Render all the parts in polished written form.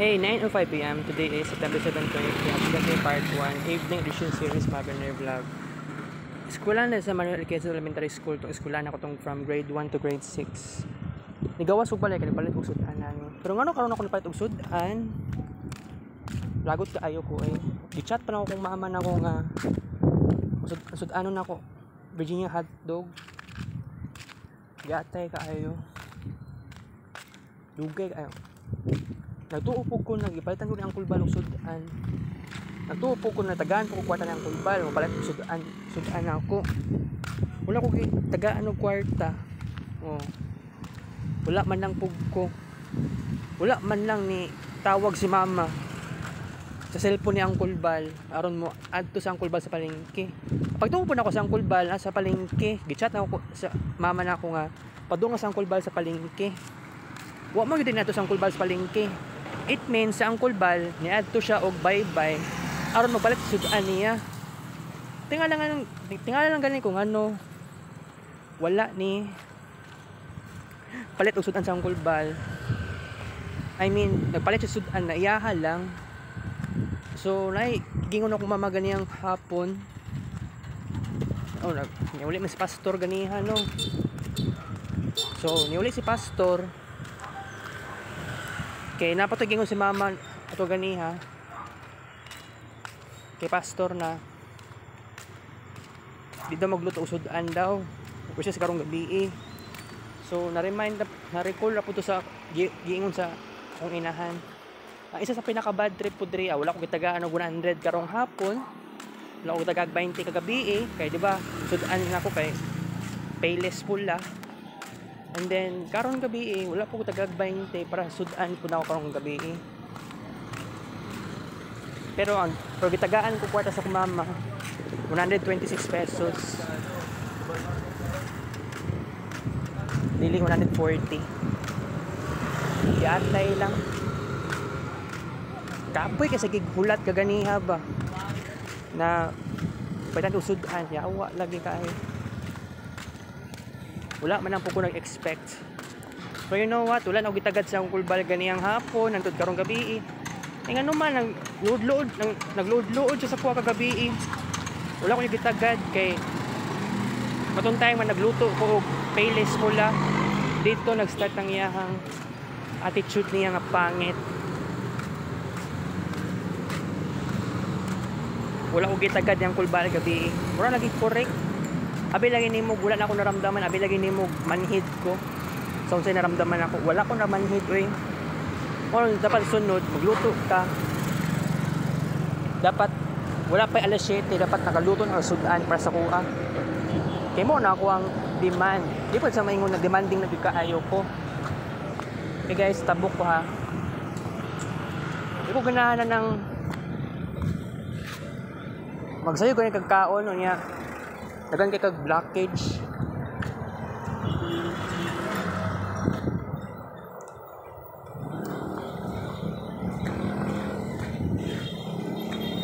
Hey, 9:05 p.m. Today is September 7, 2020. Today part 1, evening edition series Mavener Vlog. Eskwelahan na sa Manuel Quezon Elementary School. Itong eskwelahan ako itong from grade 1 to grade 6. Nigawas ko pala, kanipalit og sudan namin. Pero nga karon ako nipalit og sudan. Lagot ka ayo ko eh. Gichat pa na ako kung mama na ako nga. Sudanon na ako. Virginia hotdog. Gatay ka ayo. Dugay ka ayo. Nagtuupog ko, nagipalitan ko ni Uncle Bal og sudan. Nagtuupog ko, natagaan ko kwarta ni Uncle Bal. Mapalit ko sudan ako. Wala ko tagaan og kwarta. Oh. Wala man lang pugko. Wala man lang ni tawag si mama sa cellphone ni Uncle Bal aron mo adto sa Uncle Bal sa palengke. Pagtuo na ako sa Uncle Bal sa palengke, gichat na ako sa mama na ako nga padung sa Uncle Bal sa palengke. Wa mo gyud nato sa Uncle Bal sa palengke. It means sa Uncle Bal niadto siya og bye-bye aron magpalit sa sudan niya. Tingala lang ganin kung ano. Wala ni palit og sudan sa Uncle Bal. I mean, nagpalit siya sudan na iyaha lang. So, gingon ako mama ganiyang hapon. Oh, niuli man si pastor ganiha, no? So, niuli si pastor. Kay napatoy gingon si mama ato ganiha. Kay pastor na di daw magluto og sudan daw. Kasi karong gabi eh. So, na-recall ako to sa giingon sa akong inahan. Isa sa pinaka-bad trip po diri, wala ko gitagaan og 100 karong hapon. Wala ko gitagag 20 kagabi eh. Kay di ba, sudan na ako kay payless pula. And then karong gabi eh, wala po ko tagag 20 para sudan po na ako karong gabi eh. Pero ang gitagaan ko kwarta sa kumama 126 pesos. Dili 140. Yatay lang. Kapoy kasi gighulat kaganiha ba na pwedeng usudan yawa lagi kay wala man ang po ko nag-expect. So you know what, wala na ako gitagad sa Uncle Bal ganiyang hapon nantod karong gabi eh. Ano man nagload siya sa kuha kagabi eh. Wala ko gitagad kay matuntay man nagluto ko og payless pula. Dito nag-start ang iyahang attitude niya nga pangit. Wala ko gitagad yung kulbal gabi. Wala lagi correct. Abi lagi nimo wala na ako naramdaman, abi lagi nimo manhid ko. So unsay naramdaman ako, wala ko na manhid oy. Or dapat sunod magluto ka. Dapat wala pa alas 7, dapat nakaluto na sudan para sa kuha. Kay mo na ako ang demand. Di pa sa maingon na demanding na kaayo ko. Okay guys, tabok ko ha. Di ko ganahan ng magsayo ganyan kagkaon o niya dagan kay kag blockage.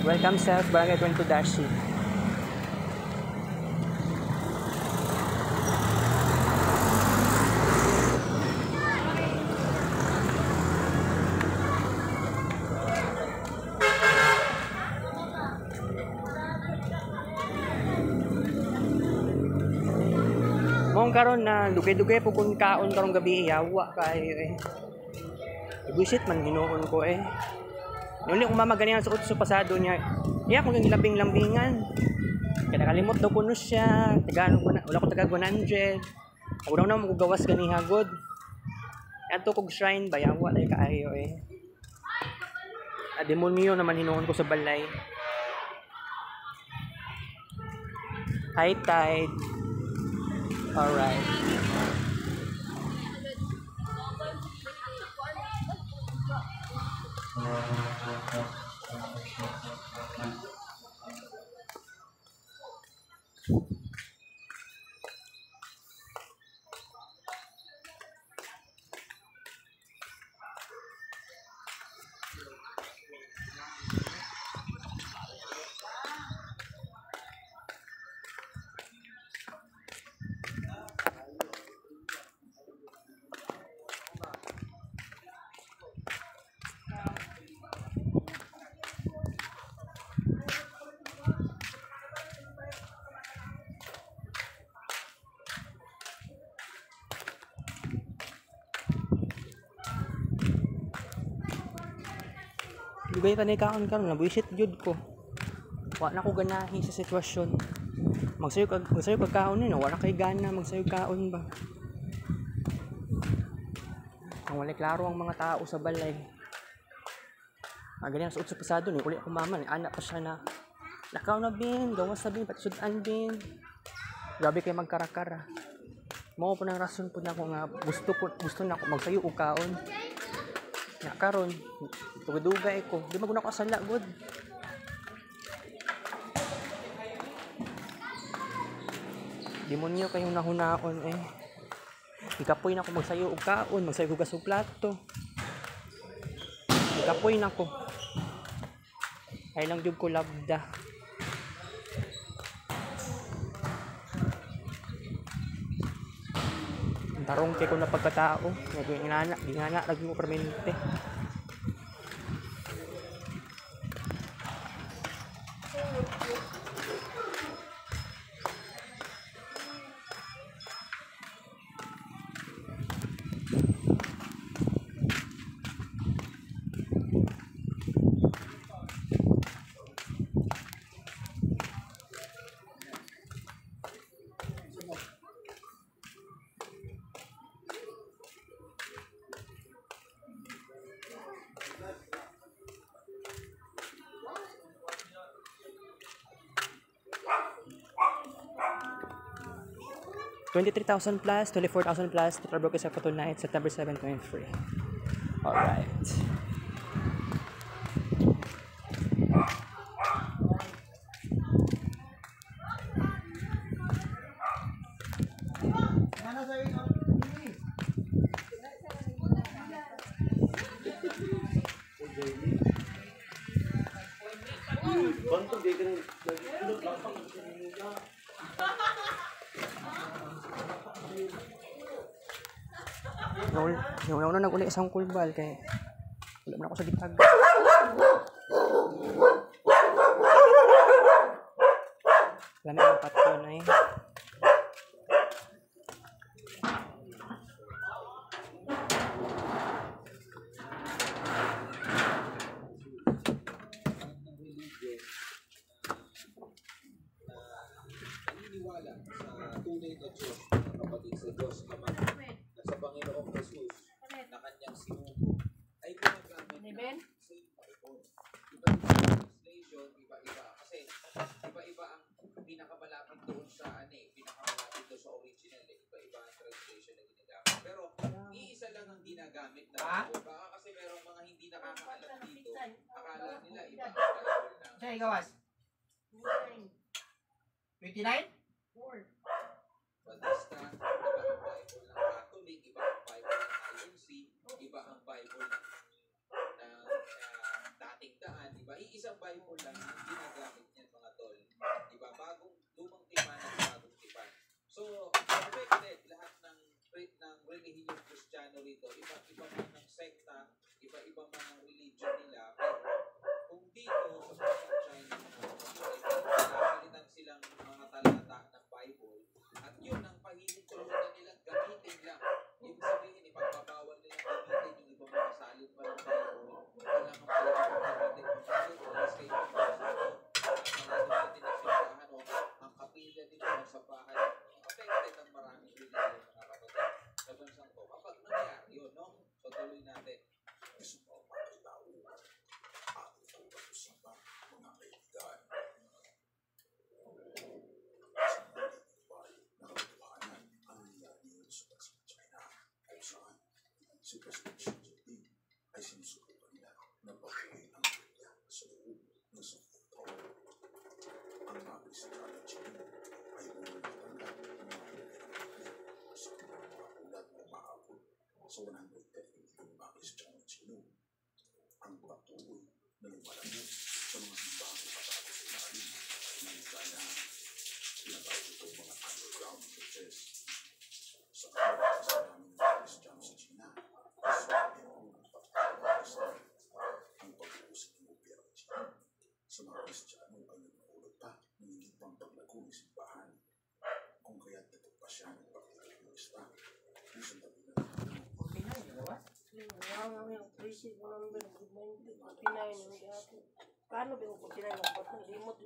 Welcome self Barangay 22 Dashi. Mong karon na dugay-dugay po kung kaon karong gabi yawa kayo eh. Buisit man hinuon ko eh. Nuli kung mama ganiyan sa utso pasado niya. Iya kung yung lambing-lambingan. Kaya nakalimot daw kuno siya. Tagaan ko na, wala ko tagag 100. Ako na mo gawas ganiha god. Adto kog shrine ba yawa lay kaayo eh. A demonyo naman hinuon ko sa balay. High tide. Alright. Gibay tanay kaon karon na buisit jud ko. Wa na ko ganahi sa sitwasyon. Magsayo kag kaon ni no, wala kay gana magsayo kaon ba. Ang wala klaro ang mga tao sa balay. Ganyan sa utso pasado ni uli ako mama ni anak pa siya na lakaw na bin, gawas na bin, pati sudan bin. Grabe kay magkarakara. Mao po nang rason po na ako nga gusto na ako magsayo og kaon. Nya karon tugdugay ko, di maguna ko asala good. Demonyo kayong nahunaon eh. Ikapoy na ako magsayo og kaon, magsayo og gas og plato. Ikapoy na ko. Ay lang jud ko labda. Tarong kay ko na pagkatao, gingana lagi mo permanente. $23,000 plus, $24,000 plus, total broke sa photo night, September 7, 23. Alright. Yung una nag-uli isang kulbal kay wala man ako sa gitag. Wala na yung patron ay. Naniniwala sa tunay na Diyos, mga kapatid, sa Diyos Ama, na sa Panginoong Jesus na kanyang sinugo ay gumagamit sa Bible. Iba-iba ang translation, iba-iba. Kasi iba-iba ang pinakamalapit doon sa pinakamalapit doon sa original. Iba-iba ang translation na ginagamit. Pero iisa lang ang ginagamit na Bible. Baka kasi merong mga hindi nakakaalam dito. Akala nila iba ang Bible lang. Siya ikawas? 29? Baptista, iba ang Bible ng Catholic, iba ang Bible ng IMC, iba ang Bible ng dating daan, iba. Iisang Bible lang ang ginagamit niyan mga tol. Iba, bagong lumang tipan at bagong tipan. So, affected lahat ng relihiyon Kristiyano rito. Iba-iba man ng sekta, iba-iba man ng religion nila. Pero kung dito sa China, nakakalitan silang mga talata ng Bible at yun ang pahihintulutan nilang gamitin lang. Ibig sabihin, ipagpapawal nilang gamitin yung ibang mga salin pa ng Bible. Wala kang pwede gamitin ng salin o kasi yung marami natin na simbahan o ang kapilya nito sa bahay. Affected ang maraming religion mga kapatid sa bansang to. Kapag nangyari yun, no? So tuloy natin. Si President Xi Jinping ay sinusubukan nila na baguhin ang Korea sa loob ng 10 taon. Ang Marxist strategy ay umatanggap ng mga pinagkakalit sa kanilang mga ulat na umaabot sa 130 million Marxist Chino. Ang patuloy na lumalamit sa mga simbahang ipatago sa ilalim ng Ghana. Tinatawag ito mga underground churches. Sa araw sa daming Marxist sa China, ang pag-uusap ng gobyerno ng China sa mga Kristiyano ay nagpaulot pa ng higit pang paglago ng simbahan kung kaya't nagpapasya ng pagkakalimusta. Isang tabi na Paano ba yung 49 ng bot ng remote?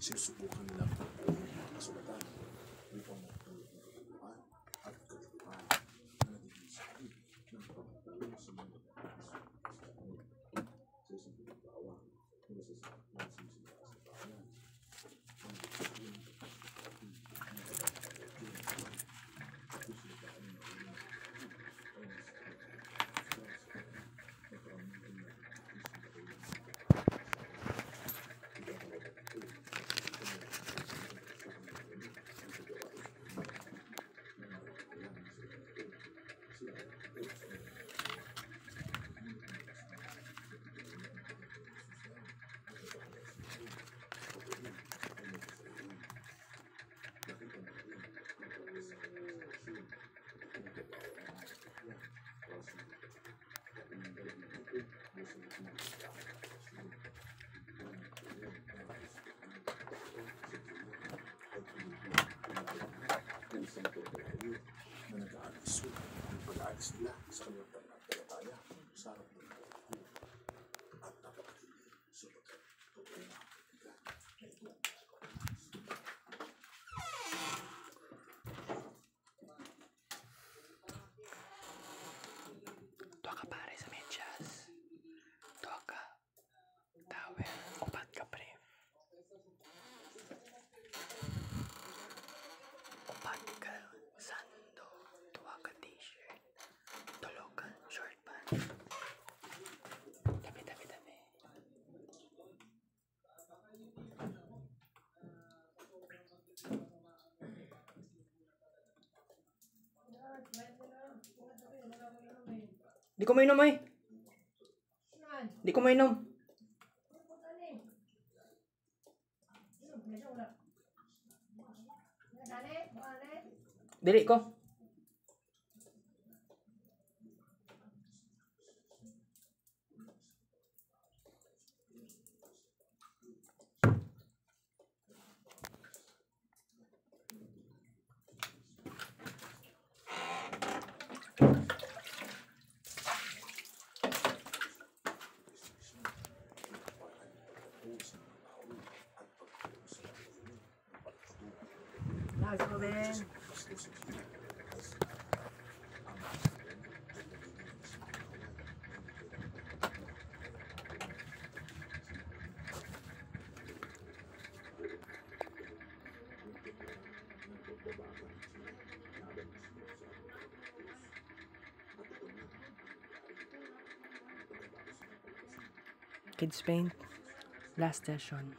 Sinusubukan nilang buuin ang kasulatan upang magtulungan at kalituhan na nagiging sabi ng pagpapalong sa mga sa isang pagbawa mula sa nagsisimula sa bayan. Ang gusto na nag-aalis ang pag-aalis nila sa kanilang pananampalataya sa harap ng mga at napakatindi sapagkat totoo na ang kaibigan na ito ang Tuwa ka pare sa medyas. Tuwa ka towel. Upat ka pre. Upat ka sando. Tuwa ka t-shirt. Tulog ka short pants. Dami. Di ko mainom ay. Di ko mainom. Dili ko. Kids Paint, last session.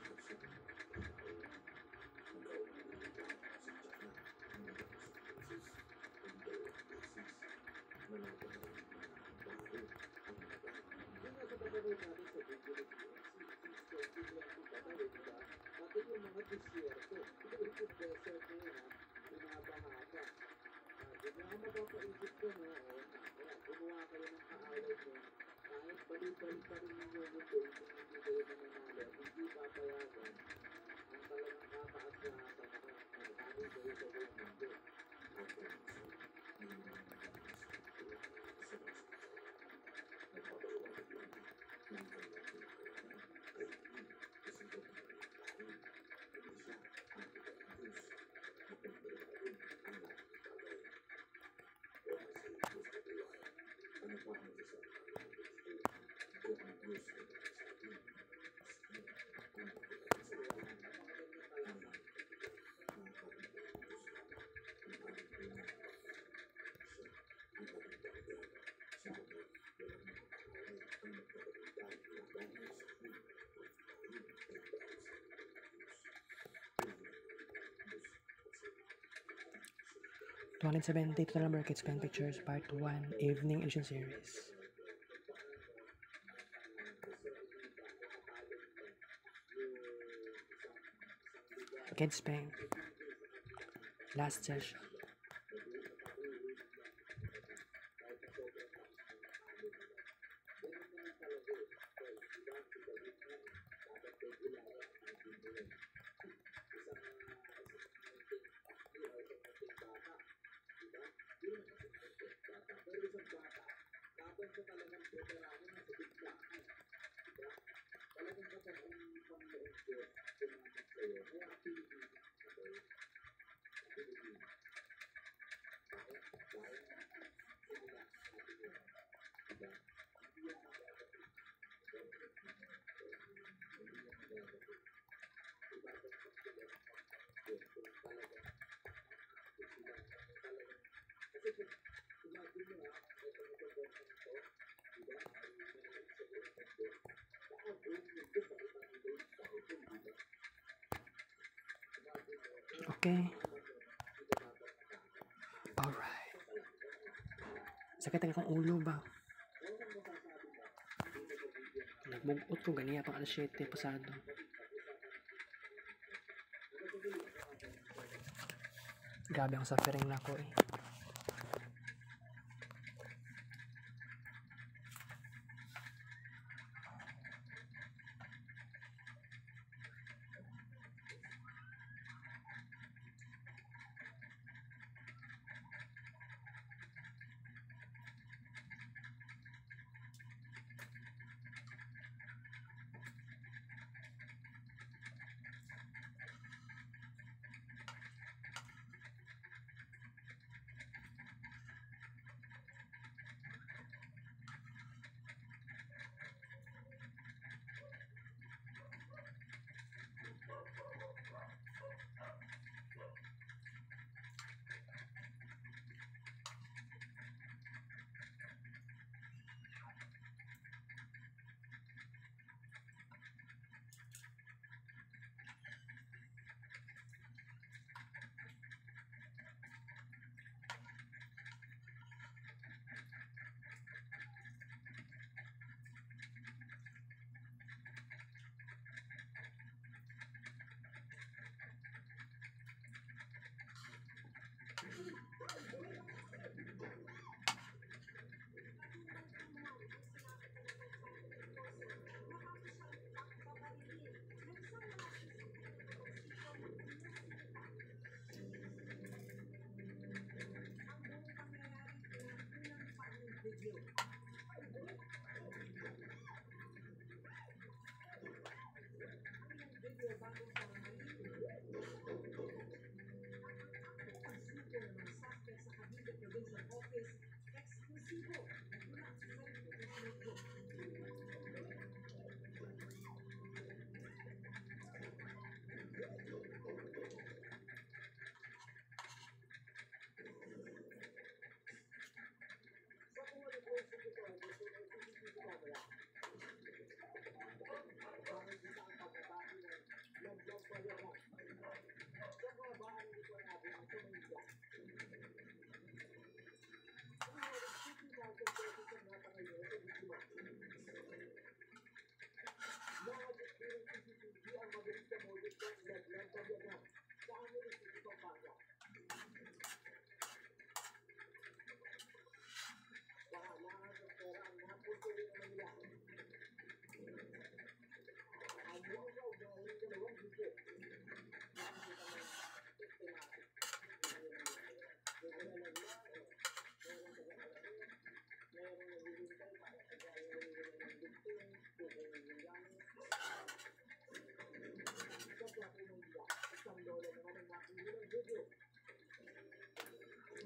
$270 number Kids Paint Pictures Part 1 Evening Edition Series. Kids Paint, last session. Okay. Alright. Sakit ang akong ulo ba? Nagmugot ko ganiya pang alas 7 pasado. Grabe ang suffering na ko eh.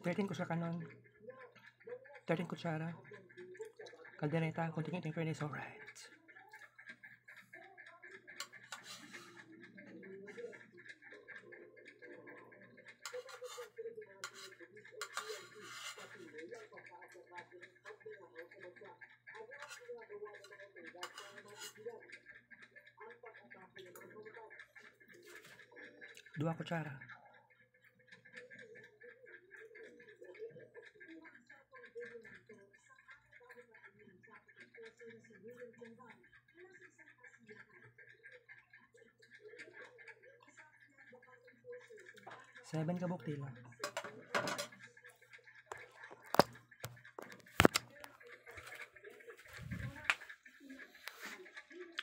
$13 ko sa kanon. 13 kutsara. Caldereta, continue to furnace, alright. Dua kutsara. Seven kabuk tila.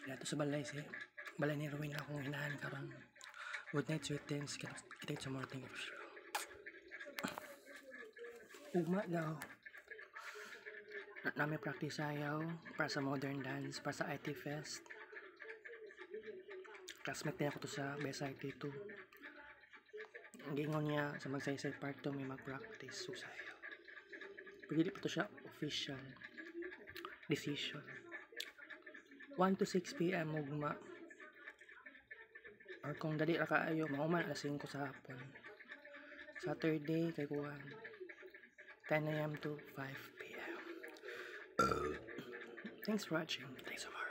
Ito sa balay si balay ni Rowin akong hinahan karang good night sweet things kita sa morning ugma daw namin practice ayaw para sa modern dance para sa IT Fest. Classmate niya ako to sa BSIT 2. Ang gingon niya sa magsaysay part 2 may mag-practice so sayo. Pwede pa to siya official. decision. 1 to 6 p.m. ugma. Or kung dali ra kaayo, mauman alas 5 sa hapon. Saturday kay kuan 10 a.m. to 5 p.m. Thanks for watching. Thanks so much.